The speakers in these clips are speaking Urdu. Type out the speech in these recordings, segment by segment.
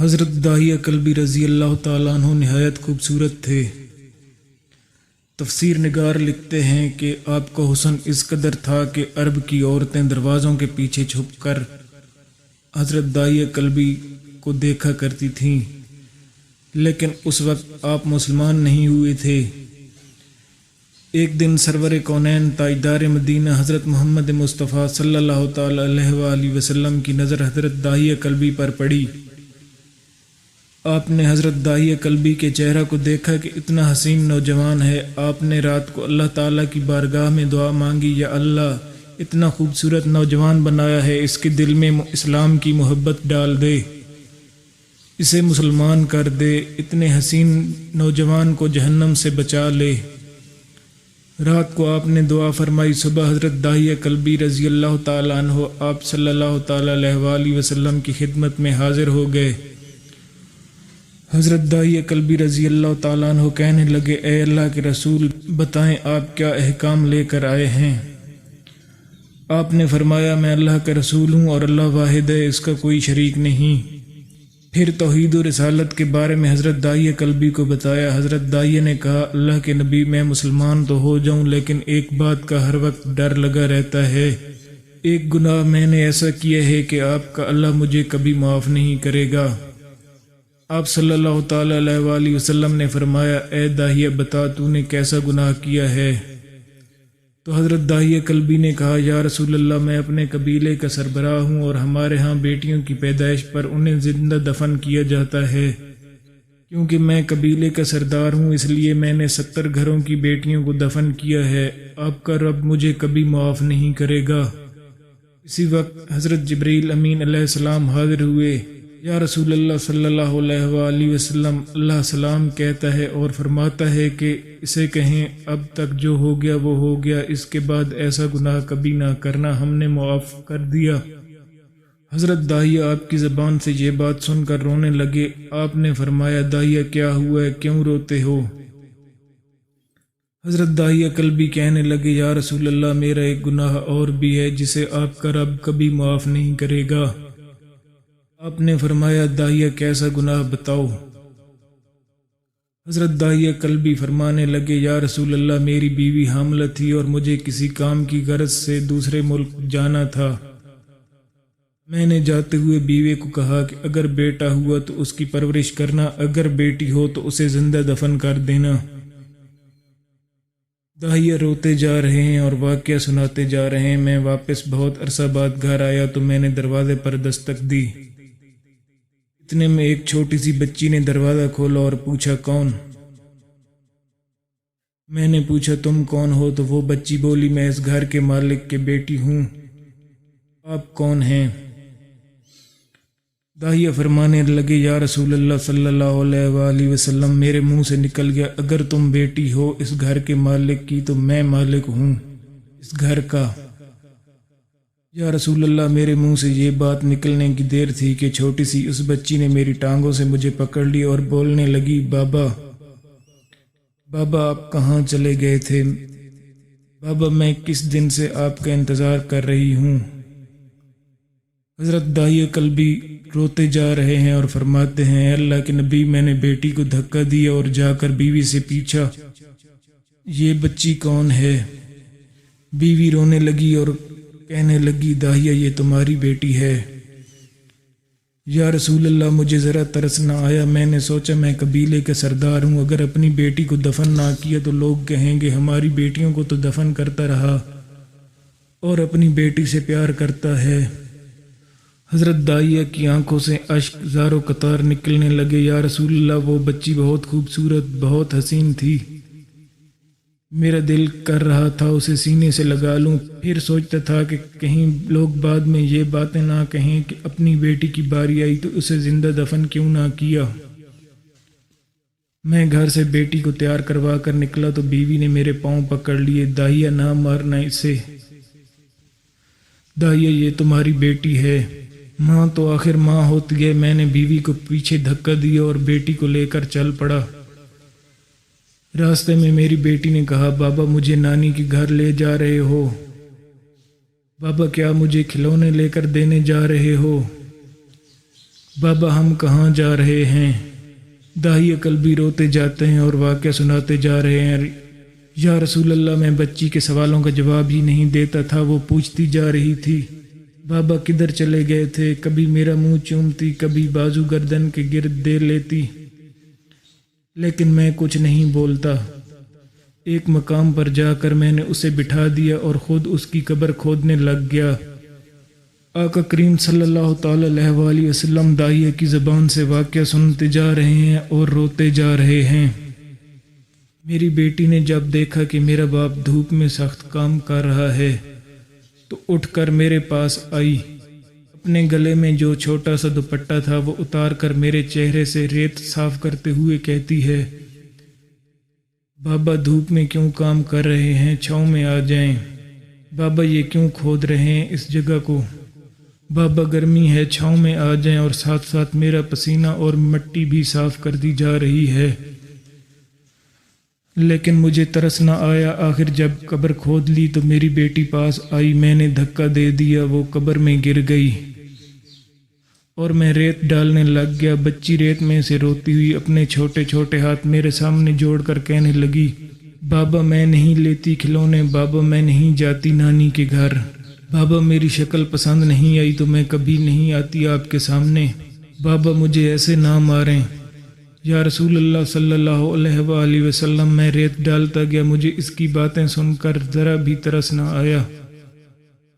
حضرت داہیہ کلبی رضی اللہ تعالیٰ عنہ نہایت خوبصورت تھے۔ تفسیر نگار لکھتے ہیں کہ آپ کا حسن اس قدر تھا کہ عرب کی عورتیں دروازوں کے پیچھے چھپ کر حضرت داہیہ کلبی کو دیکھا کرتی تھیں، لیکن اس وقت آپ مسلمان نہیں ہوئے تھے۔ ایک دن سرور کونین تاجدار مدینہ حضرت محمد مصطفیٰ صلی اللہ تعالی علیہ وآلہ وسلم کی نظر حضرت داہیہ کلبی پر پڑی۔ آپ نے حضرت داہیہ کلبی کے چہرہ کو دیکھا کہ اتنا حسین نوجوان ہے۔ آپ نے رات کو اللہ تعالیٰ کی بارگاہ میں دعا مانگی، یا اللہ اتنا خوبصورت نوجوان بنایا ہے، اس کے دل میں اسلام کی محبت ڈال دے، اسے مسلمان کر دے، اتنے حسین نوجوان کو جہنم سے بچا لے۔ رات کو آپ نے دعا فرمائی۔ صبح حضرت داہیہ کلبی رضی اللہ تعالیٰ عنہ آپ صلی اللہ تعالیٰ علیہ وآلہ وسلم کی خدمت میں حاضر ہو گئے۔ حضرت داہیہ کلبی رضی اللہ تعالیٰ عنہ کہنے لگے، اے اللہ کے رسول، بتائیں آپ کیا احکام لے کر آئے ہیں؟ آپ نے فرمایا، میں اللہ کا رسول ہوں اور اللہ واحد ہے، اس کا کوئی شریک نہیں۔ پھر توحید و رسالت کے بارے میں حضرت داہیہ کلبی کو بتایا۔ حضرت داہیہ نے کہا، اللہ کے نبی، میں مسلمان تو ہو جاؤں، لیکن ایک بات کا ہر وقت ڈر لگا رہتا ہے۔ ایک گناہ میں نے ایسا کیا ہے کہ آپ کا اللہ مجھے کبھی معاف نہیں کرے گا۔ آپ صلی اللہ تعالیٰ علیہ وآلہ وسلم نے فرمایا، اے داہیہ بتا تو نے کیسا گناہ کیا ہے؟ تو حضرت داہیہ کلبی نے کہا، یا رسول اللہ، میں اپنے قبیلے کا سربراہ ہوں اور ہمارے ہاں بیٹیوں کی پیدائش پر انہیں زندہ دفن کیا جاتا ہے۔ کیونکہ میں قبیلے کا سردار ہوں، اس لیے میں نے 70 گھروں کی بیٹیوں کو دفن کیا ہے۔ آپ کا رب مجھے کبھی معاف نہیں کرے گا۔ اسی وقت حضرت جبریل امین علیہ السلام حاضر ہوئے۔ یا رسول اللہ صلی اللہ علیہ وآلہ وسلم، اللہ سلام کہتا ہے اور فرماتا ہے کہ اسے کہیں، اب تک جو ہو گیا وہ ہو گیا، اس کے بعد ایسا گناہ کبھی نہ کرنا، ہم نے معاف کر دیا۔ حضرت داہیہ آپ کی زبان سے یہ بات سن کر رونے لگے۔ آپ نے فرمایا، داہیہ کیا ہوا ہے، کیوں روتے ہو؟ حضرت داہیہ کلبی کہنے لگے، یا رسول اللہ، میرا ایک گناہ اور بھی ہے جسے آپ کا رب کبھی معاف نہیں کرے گا۔ آپ نے فرمایا، داہیہ کیسا گناہ بتاؤ؟ حضرت داہیہ کلبی فرمانے لگے، یا رسول اللہ، میری بیوی حاملہ تھی اور مجھے کسی کام کی غرض سے دوسرے ملک جانا تھا۔ میں نے جاتے ہوئے بیوی کو کہا کہ اگر بیٹا ہوا تو اس کی پرورش کرنا، اگر بیٹی ہو تو اسے زندہ دفن کر دینا۔ داہیہ روتے جا رہے ہیں اور واقعہ سناتے جا رہے ہیں۔ میں واپس بہت عرصہ بعد گھر آیا تو میں نے دروازے پر دستک دی۔ اتنے میں ایک چھوٹی سی بچی نے دروازہ کھولا اور پوچھا، کون؟ میں نے پوچھا، تم کون ہو؟ تو وہ بچی بولی، میں اس گھر کے مالک کے بیٹی ہوں۔ آپ کون ہیں؟ داہیہ فرمانے لگے، یا رسول اللہ صلی اللہ علیہ وآلہ وسلم، میرے منہ سے نکل گیا، اگر تم بیٹی ہو اس گھر کے مالک کی تو میں مالک ہوں اس گھر کا۔ یا رسول اللہ، میرے منہ سے یہ بات نکلنے کی دیر تھی کہ چھوٹی سی اس بچی نے میری ٹانگوں سے مجھے پکڑ لی اور بولنے لگی، بابا بابا، آپ کہاں چلے گئے تھے؟ بابا، میں کس دن سے آپ کا انتظار کر رہی ہوں۔ حضرت داہیہ کلبی روتے جا رہے ہیں اور فرماتے ہیں، اے اللہ کے نبی، میں نے بیٹی کو دھکا دیا اور جا کر بیوی سے پوچھا، یہ بچی کون ہے؟ بیوی رونے لگی اور کہنے لگی، داہیہ، یہ تمہاری بیٹی ہے۔ یا رسول اللہ، مجھے ذرا ترس نہ آیا، میں نے سوچا میں قبیلے کا سردار ہوں، اگر اپنی بیٹی کو دفن نہ کیا تو لوگ کہیں گے ہماری بیٹیوں کو تو دفن کرتا رہا اور اپنی بیٹی سے پیار کرتا ہے۔ حضرت داہیہ کی آنکھوں سے اشک زاروں قطار نکلنے لگے۔ یا رسول اللہ، وہ بچی بہت خوبصورت، بہت حسین تھی، میرا دل کر رہا تھا اسے سینے سے لگا لوں، پھر سوچتا تھا کہ کہیں لوگ بعد میں یہ باتیں نہ کہیں کہ اپنی بیٹی کی باری آئی تو اسے زندہ دفن کیوں نہ کیا۔ میں گھر سے بیٹی کو تیار کروا کر نکلا تو بیوی نے میرے پاؤں پکڑ لیے، داہیہ نہ مارنا اسے، داہیہ یہ تمہاری بیٹی ہے۔ ماں تو آخر ماں ہوتی ہے۔ میں نے بیوی کو پیچھے دھکا دیا اور بیٹی کو لے کر چل پڑا۔ راستے میں میری بیٹی نے کہا، بابا، مجھے نانی کے گھر لے جا رہے ہو؟ بابا، کیا مجھے کھلونے لے کر دینے جا رہے ہو؟ بابا ہم کہاں جا رہے ہیں؟ داہیہ قلبی روتے جاتے ہیں اور واقعہ سناتے جا رہے ہیں۔ یا رسول اللہ، میں بچی کے سوالوں کا جواب ہی نہیں دیتا تھا، وہ پوچھتی جا رہی تھی بابا کدھر چلے گئے تھے؟ کبھی میرا منہ چومتی، کبھی بازو گردن کے گرد دے لیتی، لیکن میں کچھ نہیں بولتا۔ ایک مقام پر جا کر میں نے اسے بٹھا دیا اور خود اس کی قبر کھودنے لگ گیا۔ آقا کریم صلی اللہ تعالی علیہ وآلہ وسلم داعیہ کی زبان سے واقعہ سنتے جا رہے ہیں اور روتے جا رہے ہیں۔ میری بیٹی نے جب دیکھا کہ میرا باپ دھوپ میں سخت کام کر رہا ہے تو اٹھ کر میرے پاس آئی، اپنے گلے میں جو چھوٹا سا دوپٹہ تھا وہ اتار کر میرے چہرے سے ریت صاف کرتے ہوئے کہتی ہے، بابا دھوپ میں کیوں کام کر رہے ہیں؟ چھاؤں میں آ جائیں۔ بابا یہ کیوں کھود رہے ہیں اس جگہ کو؟ بابا گرمی ہے، چھاؤں میں آ جائیں۔ اور ساتھ ساتھ میرا پسینہ اور مٹی بھی صاف کر دی جا رہی ہے، لیکن مجھے ترس نہ آیا۔ آخر جب قبر کھود لی تو میری بیٹی پاس آئی، میں نے دھکا دے دیا، وہ قبر میں گر گئی اور میں ریت ڈالنے لگ گیا۔ بچی ریت میں سے روتی ہوئی اپنے چھوٹے چھوٹے ہاتھ میرے سامنے جوڑ کر کہنے لگی، بابا میں نہیں لیتی کھلونے، بابا میں نہیں جاتی نانی کے گھر، بابا میری شکل پسند نہیں آئی تو میں کبھی نہیں آتی آپ کے سامنے، بابا مجھے ایسے نہ ماریں۔ یا رسول اللہ صلی اللہ علیہ وآلہ وسلم، میں ریت ڈالتا گیا، مجھے اس کی باتیں سن کر ذرا بھی ترس نہ آیا۔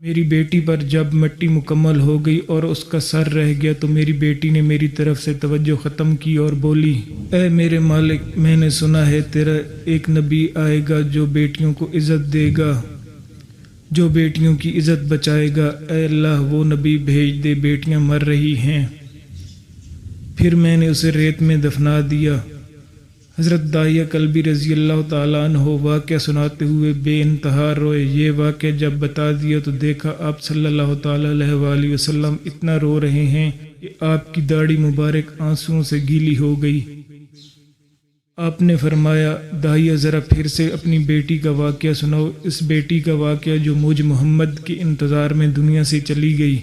میری بیٹی پر جب مٹی مکمل ہو گئی اور اس کا سر رہ گیا تو میری بیٹی نے میری طرف سے توجہ ختم کی اور بولی، اے میرے مالک، میں نے سنا ہے تیرا ایک نبی آئے گا جو بیٹیوں کو عزت دے گا، جو بیٹیوں کی عزت بچائے گا۔ اے اللہ وہ نبی بھیج دے، بیٹیاں مر رہی ہیں۔ پھر میں نے اسے ریت میں دفنا دیا۔ حضرت داعیہ قلبی رضی اللہ تعالیٰ عنہ واقعہ سناتے ہوئے بے انتہا روئے۔ یہ واقعہ جب بتا دیا تو دیکھا آپ صلی اللہ تعالیٰ علیہ وآلہ وسلم اتنا رو رہے ہیں کہ آپ کی داڑھی مبارک آنسوؤں سے گیلی ہو گئی۔ آپ نے فرمایا، داعیہ ذرا پھر سے اپنی بیٹی کا واقعہ سناؤ، اس بیٹی کا واقعہ جو مجھ محمد کے انتظار میں دنیا سے چلی گئی۔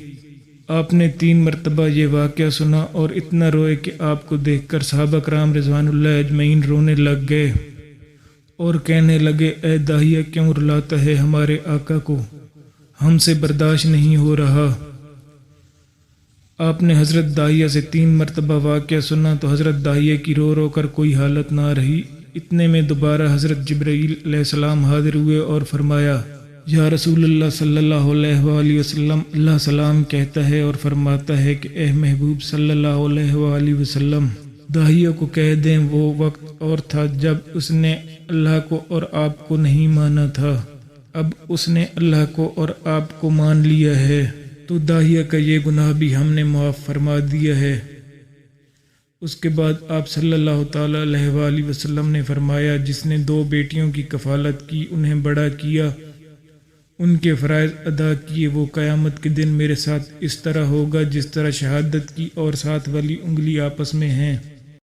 آپ نے 3 مرتبہ یہ واقعہ سنا اور اتنا روئے کہ آپ کو دیکھ کر صحابہ کرام رضوان اللہ اجمعین رونے لگ گئے اور کہنے لگے، اے داعیہ کیوں رلاتا ہے ہمارے آقا کو، ہم سے برداشت نہیں ہو رہا۔ آپ نے حضرت داعیہ سے 3 مرتبہ واقعہ سنا تو حضرت داعیہ کی رو رو کر کوئی حالت نہ رہی۔ اتنے میں دوبارہ حضرت جبرائیل علیہ السلام حاضر ہوئے اور فرمایا، یا رسول اللہ صلی اللہ علیہ وآلہ وسلم، اللہ سلام کہتا ہے اور فرماتا ہے کہ اے محبوب صلی اللہ علیہ وآلہ وسلم، داعیہ کو کہہ دیں وہ وقت اور تھا جب اس نے اللہ کو اور آپ کو نہیں مانا تھا، اب اس نے اللہ کو اور آپ کو مان لیا ہے تو داعیہ کا یہ گناہ بھی ہم نے معاف فرما دیا ہے۔ اس کے بعد آپ صلی اللہ تعالیٰ علیہ وآلہ وسلم نے فرمایا، جس نے 2 بیٹیوں کی کفالت کی، انہیں بڑا کیا، ان کے فرائض ادا کیے، وہ قیامت کے دن میرے ساتھ اس طرح ہوگا جس طرح شہادت کی اور 7 والی انگلی آپس میں ہیں۔